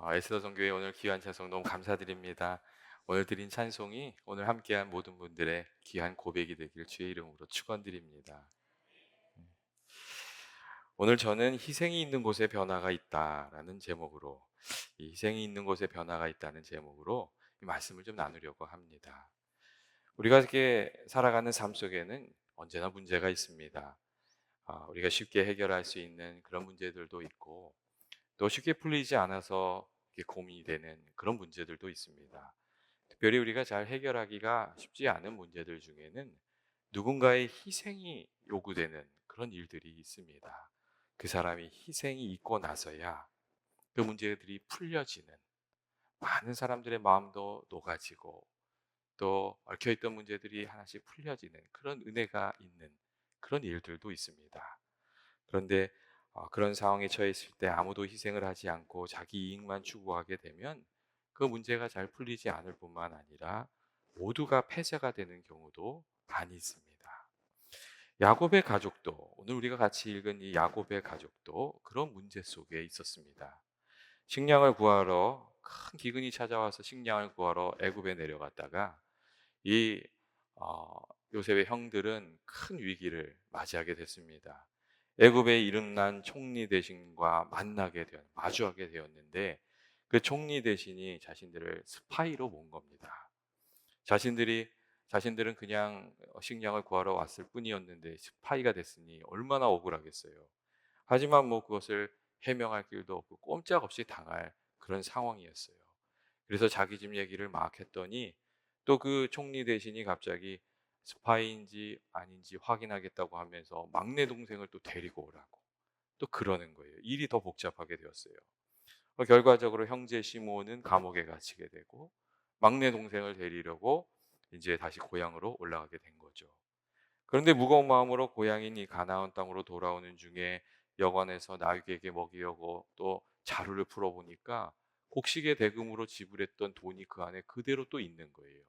에스더 전교회 오늘 귀한 찬송 너무 감사드립니다. 오늘 드린 찬송이 오늘 함께한 모든 분들의 귀한 고백이 되길 주의 이름으로 축원드립니다. 오늘 저는 희생이 있는 곳에 변화가 있다라는 제목으로 이 희생이 있는 곳에 변화가 있다는 제목으로 이 말씀을 좀 나누려고 합니다. 우리가 이렇게 살아가는 삶 속에는 언제나 문제가 있습니다. 우리가 쉽게 해결할 수 있는 그런 문제들도 있고 또 쉽게 풀리지 않아서 이게 고민이 되는 그런 문제들도 있습니다. 특별히 우리가 잘 해결하기가 쉽지 않은 문제들 중에는 누군가의 희생이 요구되는 그런 일들이 있습니다. 그 사람이 희생이 있고 나서야 그 문제들이 풀려지는, 많은 사람들의 마음도 녹아지고 또 얽혀있던 문제들이 하나씩 풀려지는 그런 은혜가 있는 그런 일들도 있습니다. 그런데 그런 상황에 처해 있을 때 아무도 희생을 하지 않고 자기 이익만 추구하게 되면 그 문제가 잘 풀리지 않을 뿐만 아니라 모두가 패자가 되는 경우도 많이 있습니다. 야곱의 가족도, 오늘 우리가 같이 읽은 이 야곱의 가족도 그런 문제 속에 있었습니다. 식량을 구하러, 큰 기근이 찾아와서 식량을 구하러 애굽에 내려갔다가 이 어, 요셉의 형들은 큰 위기를 맞이하게 됐습니다. 애굽의 이름난 총리 대신과 마주하게 되었는데 그 총리 대신이 자신들을 스파이로 본 겁니다. 자신들이 자신들은 그냥 식량을 구하러 왔을 뿐이었는데 스파이가 됐으니 얼마나 억울하겠어요. 하지만 뭐 그것을 해명할 길도 없고 꼼짝없이 당할 그런 상황이었어요. 그래서 자기 집 얘기를 막 했더니 또 그 총리 대신이 갑자기 스파이인지 아닌지 확인하겠다고 하면서 막내 동생을 또 데리고 오라고 또 그러는 거예요. 일이 더 복잡하게 되었어요. 결과적으로 형제 시므온은 감옥에 갇히게 되고 막내 동생을 데리려고 이제 다시 고향으로 올라가게 된 거죠. 그런데 무거운 마음으로 고향인 이 가나안 땅으로 돌아오는 중에 여관에서 나귀에게 먹이려고 또 자루를 풀어보니까 곡식의 대금으로 지불했던 돈이 그 안에 그대로 또 있는 거예요.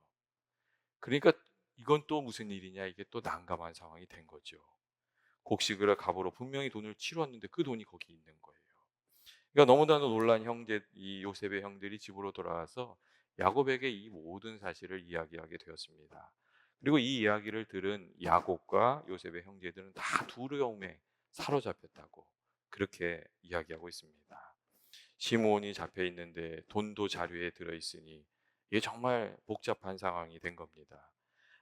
그러니까 이건 또 무슨 일이냐, 이게 또 난감한 상황이 된 거죠. 곡식을 값으로 분명히 돈을 치렀는데 그 돈이 거기 있는 거예요. 그러니까 너무나도 놀란 이 요셉의 형들이 집으로 돌아와서 야곱에게 이 모든 사실을 이야기하게 되었습니다. 그리고 이 이야기를 들은 야곱과 요셉의 형제들은 다 두려움에 사로잡혔다고 그렇게 이야기하고 있습니다. 시므온이 잡혀 있는데 돈도 자료에 들어 있으니 이게 정말 복잡한 상황이 된 겁니다.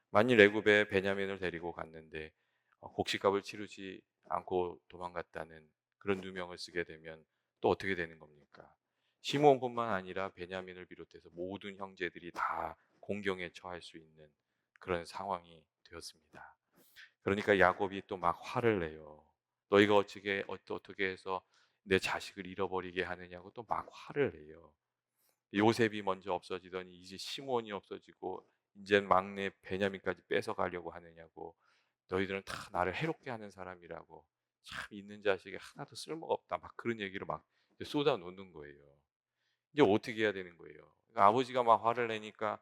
만일 애굽에 베냐민을 데리고 갔는데 곡식값을 치르지 않고 도망갔다는 그런 누명을 쓰게 되면 또 어떻게 되는 겁니까? 시므온뿐만 아니라 베냐민을 비롯해서 모든 형제들이 다 공경에 처할 수 있는 그런 상황이 되었습니다. 그러니까 야곱이 또 막 화를 내요. 너희가 어떻게 해서 내 자식을 잃어버리게 하느냐고 또 막 화를 내요. 요셉이 먼저 없어지더니 이제 시므온이 없어지고 이제 막내 베냐민까지 뺏어가려고 하느냐고, 너희들은 다 나를 해롭게 하는 사람이라고, 참 있는 자식이 하나도 쓸모가 없다, 막 그런 얘기를 막 쏟아 놓는 거예요. 이제 어떻게 해야 되는 거예요? 그러니까 아버지가 막 화를 내니까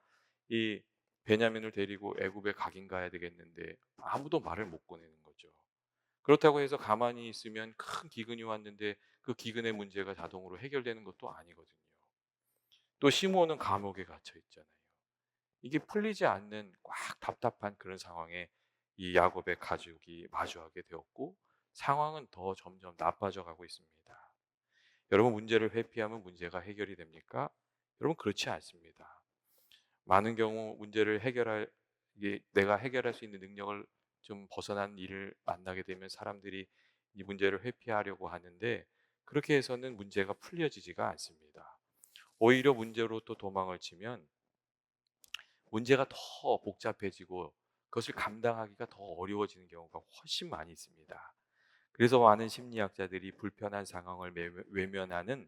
이 베냐민을 데리고 애굽에 가긴 가야 되겠는데 아무도 말을 못 꺼내는 거죠. 그렇다고 해서 가만히 있으면 큰 기근이 왔는데 그 기근의 문제가 자동으로 해결되는 것도 아니거든요. 또 시므온은 감옥에 갇혀 있잖아요. 이게 풀리지 않는 꽉 답답한 그런 상황에 이 야곱의 가족이 마주하게 되었고 상황은 더 점점 나빠져 가고 있습니다. 여러분, 문제를 회피하면 문제가 해결이 됩니까? 여러분, 그렇지 않습니다. 많은 경우 문제를 해결할 이게 내가 해결할 수 있는 능력을 좀 벗어난 일을 만나게 되면 사람들이 이 문제를 회피하려고 하는데 그렇게 해서는 문제가 풀려지지가 않습니다. 오히려 문제로 또 도망을 치면 문제가 더 복잡해지고 그것을 감당하기가 더 어려워지는 경우가 훨씬 많이 있습니다. 그래서 많은 심리학자들이 불편한 상황을 외면하는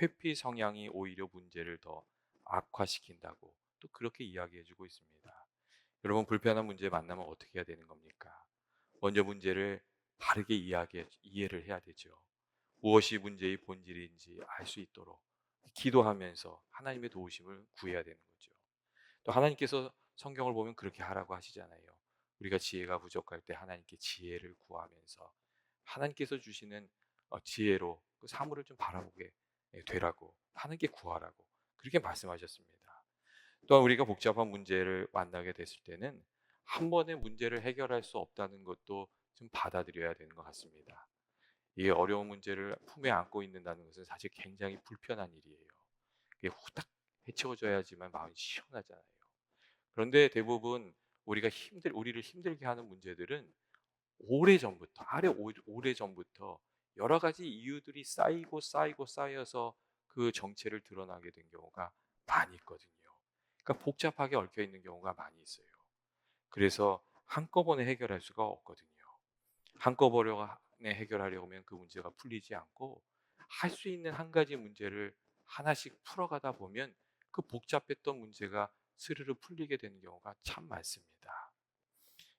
회피 성향이 오히려 문제를 더 악화시킨다고 또 그렇게 이야기해주고 있습니다. 여러분, 불편한 문제 만나면 어떻게 해야 되는 겁니까? 먼저 문제를 바르게 이해를 해야 되죠. 무엇이 문제의 본질인지 알 수 있도록 기도하면서 하나님의 도우심을 구해야 되는 거죠. 또 하나님께서 성경을 보면 그렇게 하라고 하시잖아요. 우리가 지혜가 부족할 때 하나님께 지혜를 구하면서 하나님께서 주시는 지혜로 그 사물을 좀 바라보게 되라고, 하나님께 구하라고 그렇게 말씀하셨습니다. 또한 우리가 복잡한 문제를 만나게 됐을 때는 한 번에 문제를 해결할 수 없다는 것도 좀 받아들여야 되는 것 같습니다. 이 어려운 문제를 품에 안고 있는다는 것은 사실 굉장히 불편한 일이에요. 그게 후딱 해치워져야지만 마음이 시원하잖아요. 그런데 대부분 우리를 힘들게 하는 문제들은 오래전부터, 오래전부터 여러 가지 이유들이 쌓여서 그 정체를 드러나게 된 경우가 많이 있거든요. 그러니까 복잡하게 얽혀 있는 경우가 많이 있어요. 그래서 한꺼번에 해결할 수가 없거든요. 한꺼번에 해결하려고 하면 그 문제가 풀리지 않고 할 수 있는 한 가지 문제를 하나씩 풀어가다 보면 그 복잡했던 문제가 스르르 풀리게 되는 경우가 참 많습니다.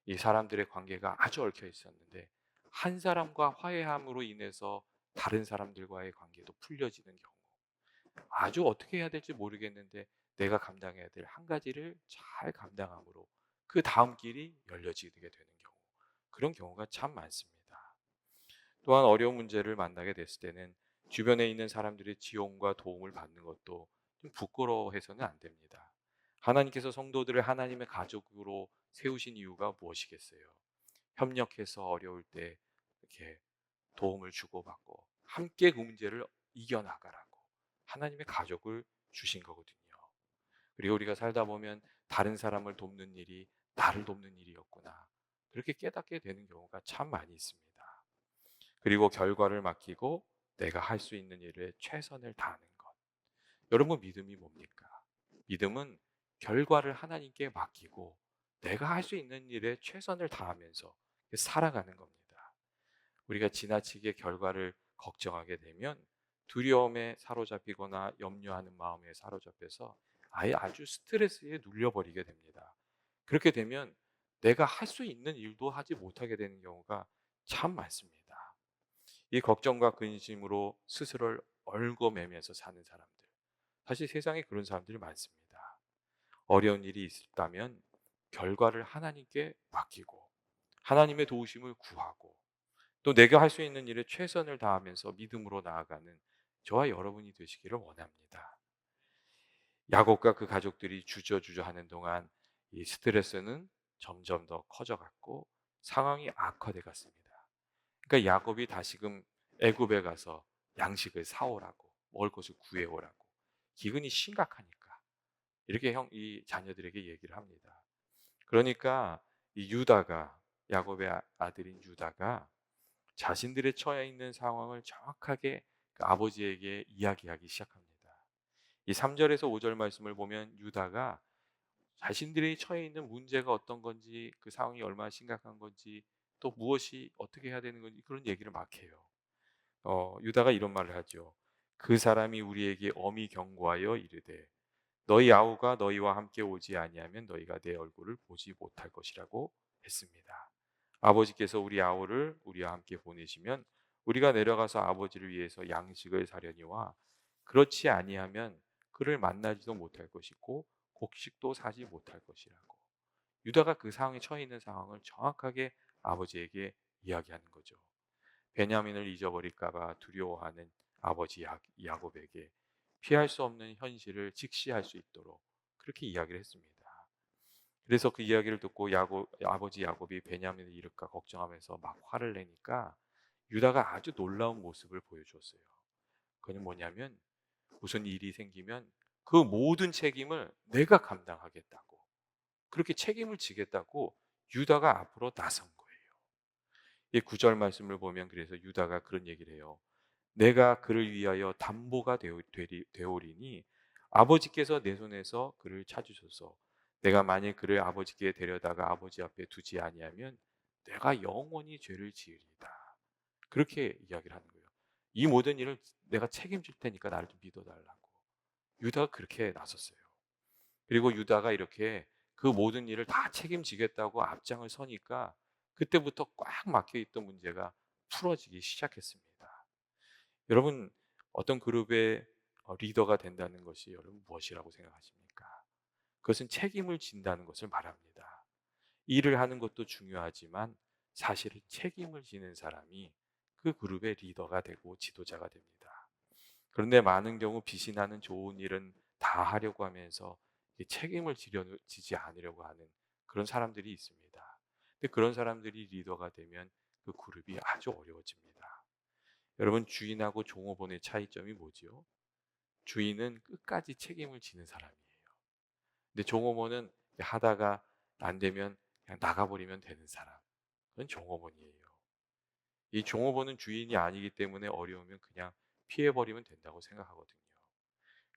이 사람들의 관계가 아주 얽혀 있었는데 한 사람과 화해함으로 인해서 다른 사람들과의 관계도 풀려지는 경우, 아주 어떻게 해야 될지 모르겠는데 내가 감당해야 될 한 가지를 잘 감당함으로 그 다음 길이 열려지게 되는 경우, 그런 경우가 참 많습니다. 또한 어려운 문제를 만나게 됐을 때는 주변에 있는 사람들의 지원과 도움을 받는 것도 좀 부끄러워해서는 안 됩니다. 하나님께서 성도들을 하나님의 가족으로 세우신 이유가 무엇이겠어요? 협력해서 어려울 때 이렇게 도움을 주고받고 함께 그 문제를 이겨나가라고 하나님의 가족을 주신 거거든요. 그리고 우리가 살다 보면 다른 사람을 돕는 일이 나를 돕는 일이었구나, 그렇게 깨닫게 되는 경우가 참 많이 있습니다. 그리고 결과를 맡기고 내가 할 수 있는 일에 최선을 다하는 것. 여러분, 믿음이 뭡니까? 믿음은 결과를 하나님께 맡기고 내가 할 수 있는 일에 최선을 다하면서 살아가는 겁니다. 우리가 지나치게 결과를 걱정하게 되면 두려움에 사로잡히거나 염려하는 마음에 사로잡혀서 아예 아주 스트레스에 눌려버리게 됩니다. 그렇게 되면 내가 할 수 있는 일도 하지 못하게 되는 경우가 참 많습니다. 이 걱정과 근심으로 스스로를 얽어매면서 사는 사람들. 사실 세상에 그런 사람들이 많습니다. 어려운 일이 있다면 결과를 하나님께 맡기고 하나님의 도우심을 구하고 또 내가 할 수 있는 일에 최선을 다하면서 믿음으로 나아가는 저와 여러분이 되시기를 원합니다. 야곱과 그 가족들이 주저주저 하는 동안 이 스트레스는 점점 더 커져갔고 상황이 악화돼 갔습니다. 그러니까 야곱이 다시금 애굽에 가서 양식을 사오라고, 먹을 것을 구해오라고, 기근이 심각하니까 이렇게 이 자녀들에게 얘기를 합니다. 그러니까 이 유다가, 야곱의 아들인 유다가 자신들의 처해 있는 상황을 정확하게 그 아버지에게 이야기하기 시작합니다. 이 3절에서 5절 말씀을 보면 유다가 자신들이 처해 있는 문제가 어떤 건지, 그 상황이 얼마나 심각한 건지, 또 무엇이 어떻게 해야 되는 건지 그런 얘기를 막 해요. 유다가 이런 말을 하죠. 그 사람이 우리에게 엄히 경고하여 이르되 너희 아우가 너희와 함께 오지 아니하면 너희가 내 얼굴을 보지 못할 것이라고 했습니다. 아버지께서 우리 아우를 우리와 함께 보내시면 우리가 내려가서 아버지를 위해서 양식을 사려니와 그렇지 아니하면 그를 만나지도 못할 것이고 곡식도 사지 못할 것이라고. 유다가 그 상황에 처해 있는 상황을 정확하게 아버지에게 이야기하는 거죠. 베냐민을 잊어버릴까봐 두려워하는 아버지 야곱에게 피할 수 없는 현실을 직시할 수 있도록 그렇게 이야기를 했습니다. 그래서 그 이야기를 듣고 아버지 야곱이 베냐민을 잃을까 걱정하면서 막 화를 내니까 유다가 아주 놀라운 모습을 보여주었어요. 그건 뭐냐면 무슨 일이 생기면 그 모든 책임을 내가 감당하겠다고, 그렇게 책임을 지겠다고 유다가 앞으로 나선 거예요. 이 9절 말씀을 보면 그래서 유다가 그런 얘기를 해요. 내가 그를 위하여 담보가 되오리니 아버지께서 내 손에서 그를 찾으소서. 내가 만일 그를 아버지께 데려다가 아버지 앞에 두지 아니하면 내가 영원히 죄를 지으리이다. 그렇게 이야기를 하는 거예요. 이 모든 일을 내가 책임질 테니까 나를 좀 믿어달라고. 유다가 그렇게 나섰어요. 그리고 유다가 이렇게 그 모든 일을 다 책임지겠다고 앞장을 서니까 그때부터 꽉 막혀 있던 문제가 풀어지기 시작했습니다. 여러분, 어떤 그룹의 리더가 된다는 것이 여러분 무엇이라고 생각하십니까? 그것은 책임을 진다는 것을 말합니다. 일을 하는 것도 중요하지만 사실은 책임을 지는 사람이 그 그룹의 리더가 되고 지도자가 됩니다. 그런데 많은 경우 빛이 나는 좋은 일은 다 하려고 하면서 이 책임을 지지 않으려고 하는 그런 사람들이 있습니다. 근데 그런 사람들이 리더가 되면 그 그룹이 아주 어려워집니다. 여러분, 주인하고 종업원의 차이점이 뭐지요? 주인은 끝까지 책임을 지는 사람이에요. 근데 종업원은 하다가 안 되면 그냥 나가버리면 되는 사람. 그건 종업원이에요. 이 종업원은 주인이 아니기 때문에 어려우면 그냥 피해버리면 된다고 생각하거든요.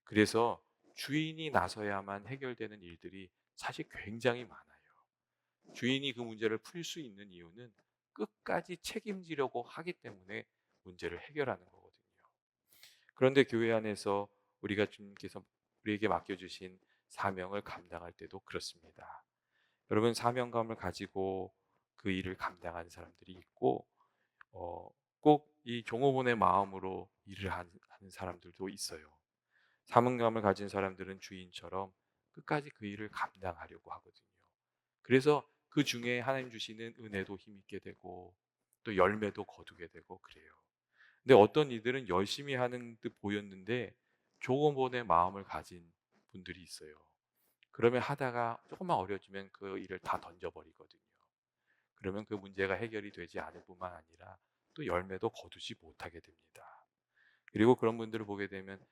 그래서 주인이 나서야만 해결되는 일들이 사실 굉장히 많아요. 주인이 그 문제를 풀 수 있는 이유는 끝까지 책임지려고 하기 때문에 문제를 해결하는 거거든요. 그런데 교회 안에서 우리가 주님께서 우리에게 맡겨주신 사명을 감당할 때도 그렇습니다. 여러분, 사명감을 가지고 그 일을 감당하는 사람들이 있고 꼭 이 종업원의 마음으로 일을 하는 사람들도 있어요. 사명감을 가진 사람들은 주인처럼 끝까지 그 일을 감당하려고 하거든요. 그래서 그 중에 하나님 주시는 은혜도 힘있게 되고 또 열매도 거두게 되고 그래요. 근데 어떤 이들은 열심히 하는 듯 보였는데 종업원의 마음을 가진 분들이 있어요. 그러면 하다가 조금만 어려지면 그 일을 다 던져버리거든요. 그러면 그 문제가 해결이 되지 않을 뿐만 아니라 또 열매도 거두지 못하게 됩니다. 그리고 그런 분들을 보게 되면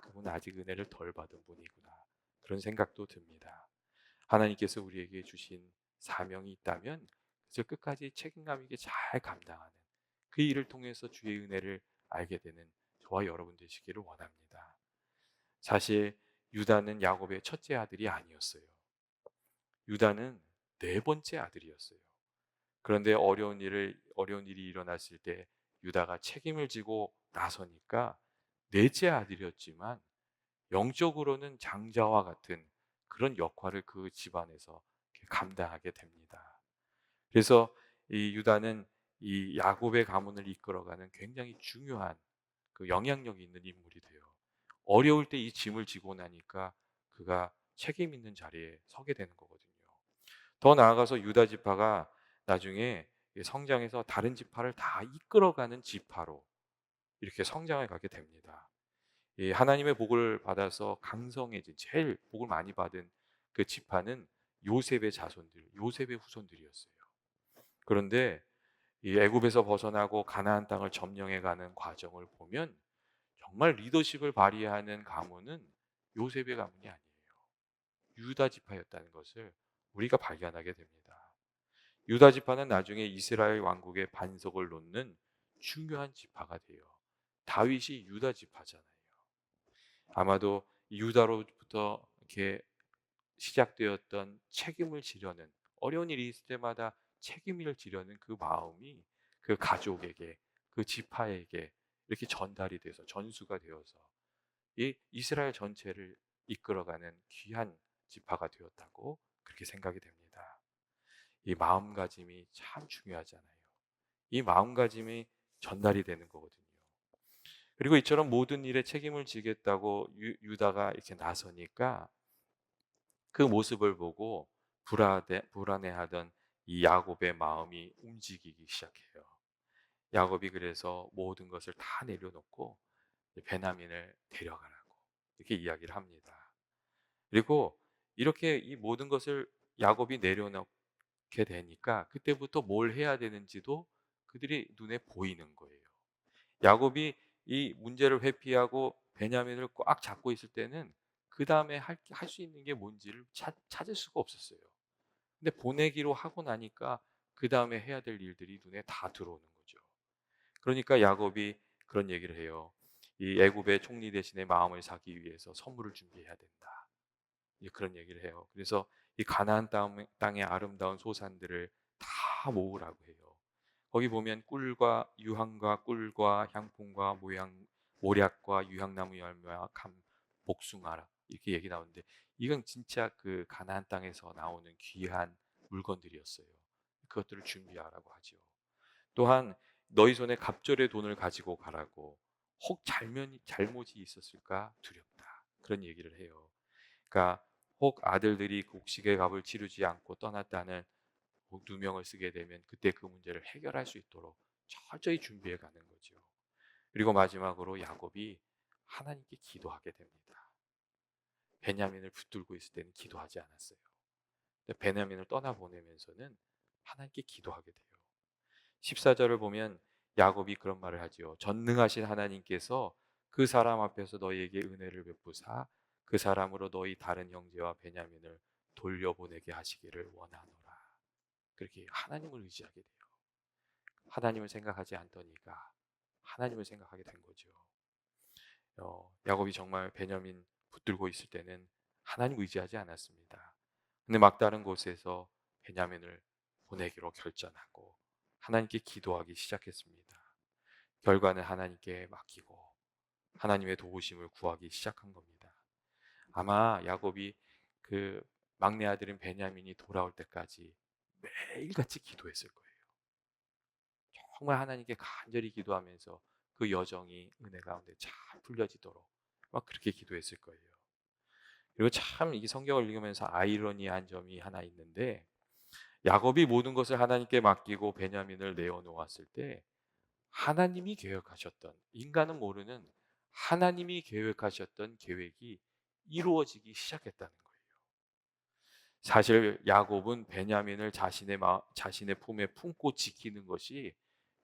그분은 아직 은혜를 덜 받은 분이구나. 그런 생각도 듭니다. 하나님께서 우리에게 주신 사명이 있다면 그저 끝까지 책임감 있게 잘 감당하는 그 일을 통해서 주의 은혜를 알게 되는 저와 여러분 되시기를 원합니다. 사실 유다는 야곱의 첫째 아들이 아니었어요. 유다는 네 번째 아들이었어요. 그런데 어려운 일이 일어났을 때 유다가 책임을 지고 나서니까 넷째 아들이었지만 영적으로는 장자와 같은 그런 역할을 그 집안에서 감당하게 됩니다. 그래서 이 유다는 이 야곱의 가문을 이끌어가는 굉장히 중요한 그 영향력이 있는 인물이 돼요. 어려울 때 이 짐을 지고 나니까 그가 책임 있는 자리에 서게 되는 거거든요. 더 나아가서 유다 지파가 나중에 성장해서 다른 지파를 다 이끌어가는 지파로 이렇게 성장을 가게 됩니다. 이 하나님의 복을 받아서 강성해진 제일 복을 많이 받은 그 지파는 요셉의 자손들, 요셉의 후손들이었어요. 그런데 이 애굽에서 벗어나고 가나안 땅을 점령해 가는 과정을 보면 정말 리더십을 발휘하는 가문은 요셉의 가문이 아니에요. 유다 지파였다는 것을 우리가 발견하게 됩니다. 유다 지파는 나중에 이스라엘 왕국의 반석을 놓는 중요한 지파가 돼요. 다윗이 유다 지파잖아요. 아마도 유다로부터 이렇게 시작되었던 책임을 지려는 어려운 일이 있을 때마다 책임을 지려는 그 마음이 그 가족에게 그 지파에게 이렇게 전달이 돼서 전수가 되어서 이 이스라엘 전체를 이끌어가는 귀한 지파가 되었다고 그렇게 생각이 됩니다. 이 마음가짐이 참 중요하잖아요. 이 마음가짐이 전달이 되는 거거든요. 그리고 이처럼 모든 일에 책임을 지겠다고 유다가 이렇게 나서니까 그 모습을 보고 불안해하던 이 야곱의 마음이 움직이기 시작해요. 야곱이 그래서 모든 것을 다 내려놓고 베냐민을 데려가라고 이렇게 이야기를 합니다. 그리고 이렇게 이 모든 것을 야곱이 내려놓게 되니까 그때부터 뭘 해야 되는지도 그들이 눈에 보이는 거예요. 야곱이 이 문제를 회피하고 베냐민을 꽉 잡고 있을 때는 그 다음에 할 수 있는 게 뭔지를 찾을 수가 없었어요. 근데 보내기로 하고 나니까 그 다음에 해야 될 일들이 눈에 다 들어오는 거죠. 그러니까 야곱이 그런 얘기를 해요. 이 애굽의 총리 대신에 마음을 사기 위해서 선물을 준비해야 된다. 그런 얘기를 해요. 그래서 이 가나안 땅의 아름다운 소산들을 다 모으라고 해요. 거기 보면 꿀과 유황과 꿀과 향품과 모략과 유향나무 열매와 감, 복숭아라 이렇게 얘기 나오는데 이건 진짜 그 가나안 땅에서 나오는 귀한 물건들이었어요. 그것들을 준비하라고 하죠. 또한 너희 손에 갑절의 돈을 가지고 가라고 혹 잘못이 있었을까 두렵다. 그런 얘기를 해요. 그러니까 혹 아들들이 곡식의 값을 치르지 않고 떠났다는 누명을 쓰게 되면 그때 그 문제를 해결할 수 있도록 철저히 준비해 가는 거죠. 그리고 마지막으로 야곱이 하나님께 기도하게 됩니다. 베냐민을 붙들고 있을 때는 기도하지 않았어요. 근데 베냐민을 떠나보내면서는 하나님께 기도하게 돼요. 14절을 보면 야곱이 그런 말을 하지요. 전능하신 하나님께서 그 사람 앞에서 너희에게 은혜를 베푸사 그 사람으로 너희 다른 형제와 베냐민을 돌려보내게 하시기를 원하노라. 그렇게 하나님을 의지하게 돼요. 하나님을 생각하지 않더니가 하나님을 생각하게 된 거죠. 야곱이 정말 베냐민 붙들고 있을 때는 하나님 의지하지 않았습니다. 근데 막다른 곳에서 베냐민을 보내기로 결정하고 하나님께 기도하기 시작했습니다. 결과는 하나님께 맡기고 하나님의 도우심을 구하기 시작한 겁니다. 아마 야곱이 그 막내 아들인 베냐민이 돌아올 때까지 매일같이 기도했을 거예요. 정말 하나님께 간절히 기도하면서 그 여정이 은혜 가운데 잘 풀려지도록 막 그렇게 기도했을 거예요. 그리고 참 이 성경을 읽으면서 아이러니한 점이 하나 있는데 야곱이 모든 것을 하나님께 맡기고 베냐민을 내어놓았을 때 하나님이 계획하셨던 인간은 모르는 하나님이 계획하셨던 계획이 이루어지기 시작했다는 거예요. 사실 야곱은 베냐민을 자신의 품에 품고 지키는 것이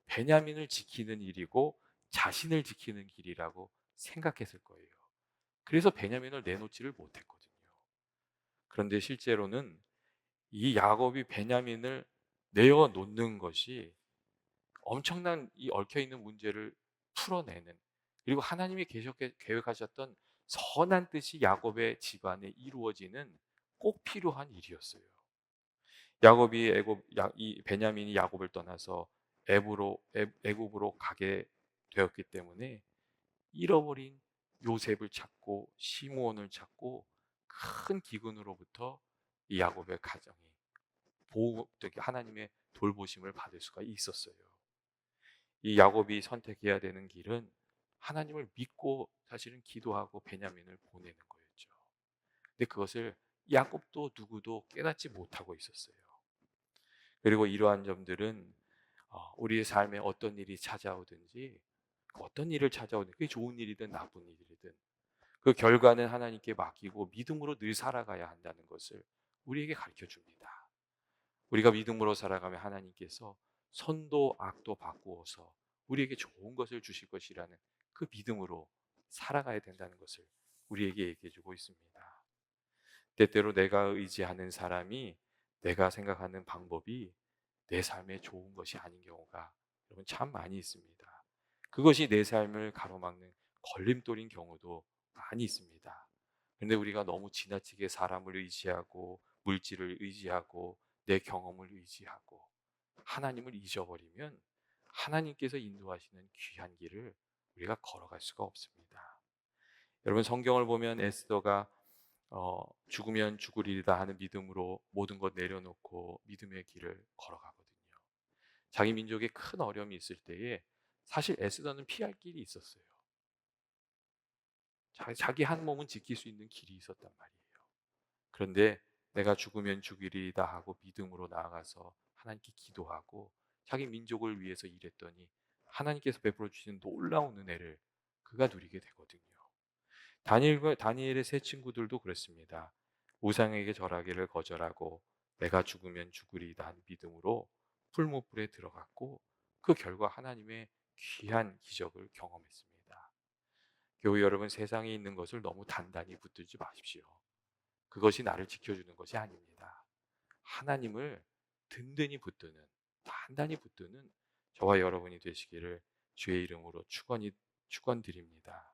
베냐민을 지키는 일이고 자신을 지키는 길이라고 생각했을 거예요. 그래서 베냐민을 내놓지를 못했거든요. 그런데 실제로는 이 야곱이 베냐민을 내어놓는 것이 엄청난 이 얽혀있는 문제를 풀어내는 그리고 하나님이 계획하셨던 선한 뜻이 야곱의 집안에 이루어지는 꼭 필요한 일이었어요. 이 베냐민이 야곱을 떠나서 애굽으로 가게 되었기 때문에 잃어버린 요셉을 찾고 시므온을 찾고 큰 기근으로부터 이 야곱의 가정이 하나님의 돌보심을 받을 수가 있었어요. 이 야곱이 선택해야 되는 길은 하나님을 믿고 사실은 기도하고 베냐민을 보내는 거였죠. 근데 그것을 야곱도 누구도 깨닫지 못하고 있었어요. 그리고 이러한 점들은 우리의 삶에 어떤 일이 찾아오든지 어떤 일을 찾아오든 그게 좋은 일이든 나쁜 일이든 그 결과는 하나님께 맡기고 믿음으로 늘 살아가야 한다는 것을 우리에게 가르쳐 줍니다. 우리가 믿음으로 살아가면 하나님께서 선도 악도 바꾸어서 우리에게 좋은 것을 주실 것이라는 그 믿음으로 살아가야 된다는 것을 우리에게 얘기해 주고 있습니다. 때때로 내가 의지하는 사람이 내가 생각하는 방법이 내 삶에 좋은 것이 아닌 경우가 여러분 참 많이 있습니다. 그것이 내 삶을 가로막는 걸림돌인 경우도 많이 있습니다. 그런데 우리가 너무 지나치게 사람을 의지하고 물질을 의지하고 내 경험을 의지하고 하나님을 잊어버리면 하나님께서 인도하시는 귀한 길을 우리가 걸어갈 수가 없습니다. 여러분 성경을 보면 에스더가 죽으면 죽으리다 하는 믿음으로 모든 것 내려놓고 믿음의 길을 걸어가거든요. 자기 민족에 큰 어려움이 있을 때에 사실 에스더는 피할 길이 있었어요. 자기 한 몸은 지킬 수 있는 길이 있었단 말이에요. 그런데 내가 죽으면 죽으리다 하고 믿음으로 나아가서 하나님께 기도하고 자기 민족을 위해서 일했더니 하나님께서 베풀어 주신 놀라운 은혜를 그가 누리게 되거든요. 다니엘의 세 친구들도 그랬습니다. 우상에게 절하기를 거절하고 내가 죽으면 죽으리다 한 믿음으로 풀무불에 들어갔고 그 결과 하나님의 귀한 기적을 경험했습니다. 교회 여러분 세상에 있는 것을 너무 단단히 붙들지 마십시오. 그것이 나를 지켜주는 것이 아닙니다. 하나님을 든든히 붙드는 단단히 붙드는 저와 여러분이 되시기를 주의 이름으로 축원드립니다.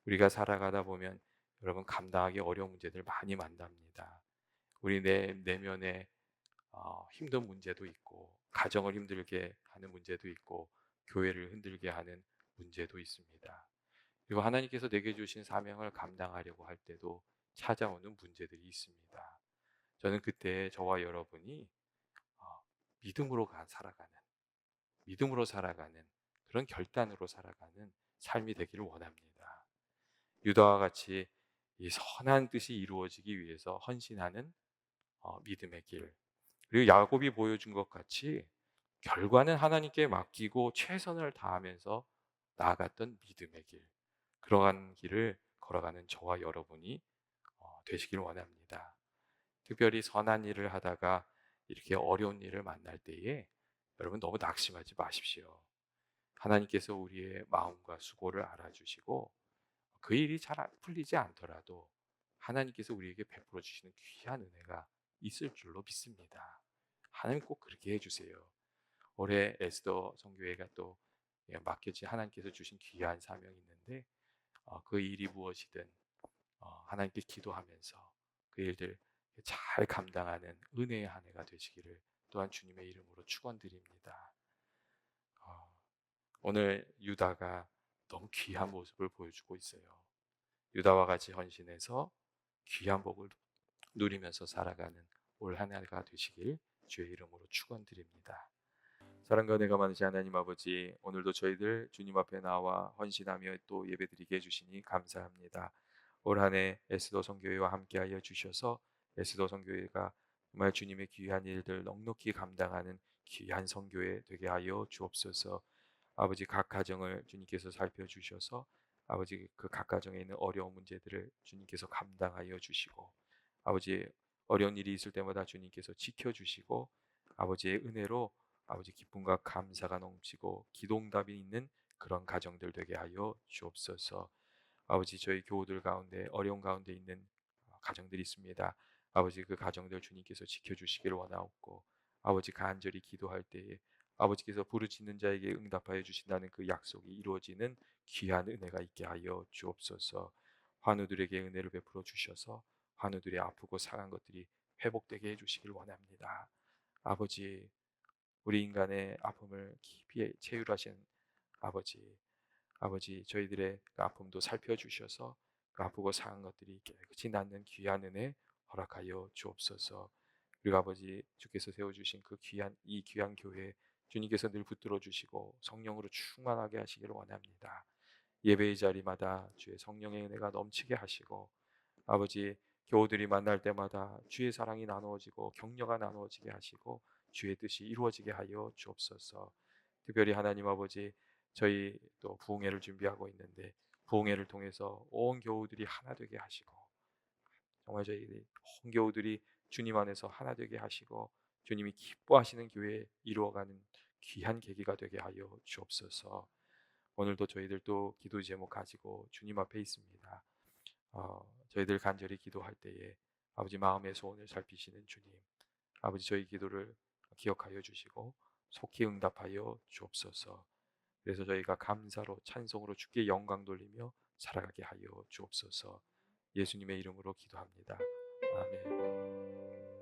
우리가 살아가다 보면 여러분 감당하기 어려운 문제들 많이 만납니다. 우리 내면에 힘든 문제도 있고 가정을 힘들게 하는 문제도 있고 교회를 흔들게 하는 문제도 있습니다. 그리고 하나님께서 내게 주신 사명을 감당하려고 할 때도 찾아오는 문제들이 있습니다. 저는 그때 저와 여러분이 어, 살아가는 믿음으로 살아가는 그런 결단으로 살아가는 삶이 되기를 원합니다. 유다와 같이 이 선한 뜻이 이루어지기 위해서 헌신하는 믿음의 길. 그리고 야곱이 보여준 것 같이 결과는 하나님께 맡기고 최선을 다하면서 나아갔던 믿음의 길. 그러한 길을 걸어가는 저와 여러분이 되시길 원합니다. 특별히 선한 일을 하다가 이렇게 어려운 일을 만날 때에 여러분 너무 낙심하지 마십시오. 하나님께서 우리의 마음과 수고를 알아주시고 그 일이 잘 풀리지 않더라도 하나님께서 우리에게 베풀어 주시는 귀한 은혜가 있을 줄로 믿습니다. 하나님 꼭 그렇게 해주세요. 올해 에스더 선교회가 또 맡겨진 하나님께서 주신 귀한 사명이 있는데 그 일이 무엇이든 하나님께 기도하면서 그 일들 잘 감당하는 은혜의 한 해가 되시기를 또한 주님의 이름으로 축원드립니다. 어, 오늘 유다가 너무 귀한 모습을 보여주고 있어요. 유다와 같이 헌신해서 귀한 복을 누리면서 살아가는 올 한 해가 되시길 주의 이름으로 축원드립니다. 사랑과 은혜가 많으신 하나님 아버지, 오늘도 저희들 주님 앞에 나와 헌신하며 또 예배드리게 해주시니 감사합니다. 올 한 해 에스더 선교회와 함께하여 주셔서 에스더 선교회가 정말 주님의 귀한 일들 넉넉히 감당하는 귀한 선교회 되게 하여 주옵소서. 아버지 각 가정을 주님께서 살펴주셔서 아버지 그 각 가정에 있는 어려운 문제들을 주님께서 감당하여 주시고 아버지 어려운 일이 있을 때마다 주님께서 지켜주시고 아버지의 은혜로 아버지 기쁨과 감사가 넘치고 기도응답이 있는 그런 가정들 되게 하여 주옵소서. 아버지 저희 교우들 가운데 어려운 가운데 있는 가정들이 있습니다. 아버지 그 가정들 주님께서 지켜주시길 원하옵고 아버지 간절히 기도할 때에 아버지께서 부르짖는 자에게 응답하여 주신다는 그 약속이 이루어지는 귀한 은혜가 있게 하여 주옵소서. 환우들에게 은혜를 베풀어 주셔서 환우들이 아프고 상한 것들이 회복되게 해주시길 원합니다. 아버지 우리 인간의 아픔을 깊이 체휼하신 아버지 아버지 저희들의 그 아픔도 살펴주셔서 그 아프고 상한 것들이 깨끗이 낫는 귀한 은혜 허락하여 주옵소서. 그리고 아버지 주께서 세워주신 그 귀한 교회 주님께서 늘 붙들어 주시고 성령으로 충만하게 하시기를 원합니다. 예배의 자리마다 주의 성령의 은혜가 넘치게 하시고 아버지 교우들이 만날 때마다 주의 사랑이 나누어지고 격려가 나누어지게 하시고 주의 뜻이 이루어지게 하여 주옵소서. 특별히 하나님 아버지 저희 또 부흥회를 준비하고 있는데 부흥회를 통해서 온 교우들이 하나 되게 하시고 정말 저희 온 교우들이 주님 안에서 하나 되게 하시고 주님이 기뻐하시는 교회 이루어가는 귀한 계기가 되게 하여 주옵소서. 오늘도 저희들도 기도 제목 가지고 주님 앞에 있습니다. 저희들 간절히 기도할 때에 아버지 마음의 소원을 살피시는 주님, 아버지 저희 기도를 기억하여 주시고 속히 응답하여 주옵소서. 그래서 저희가 감사로 찬송으로 주께 영광 돌리며 살아가게 하여 주옵소서. 예수님의 이름으로 기도합니다. 아멘.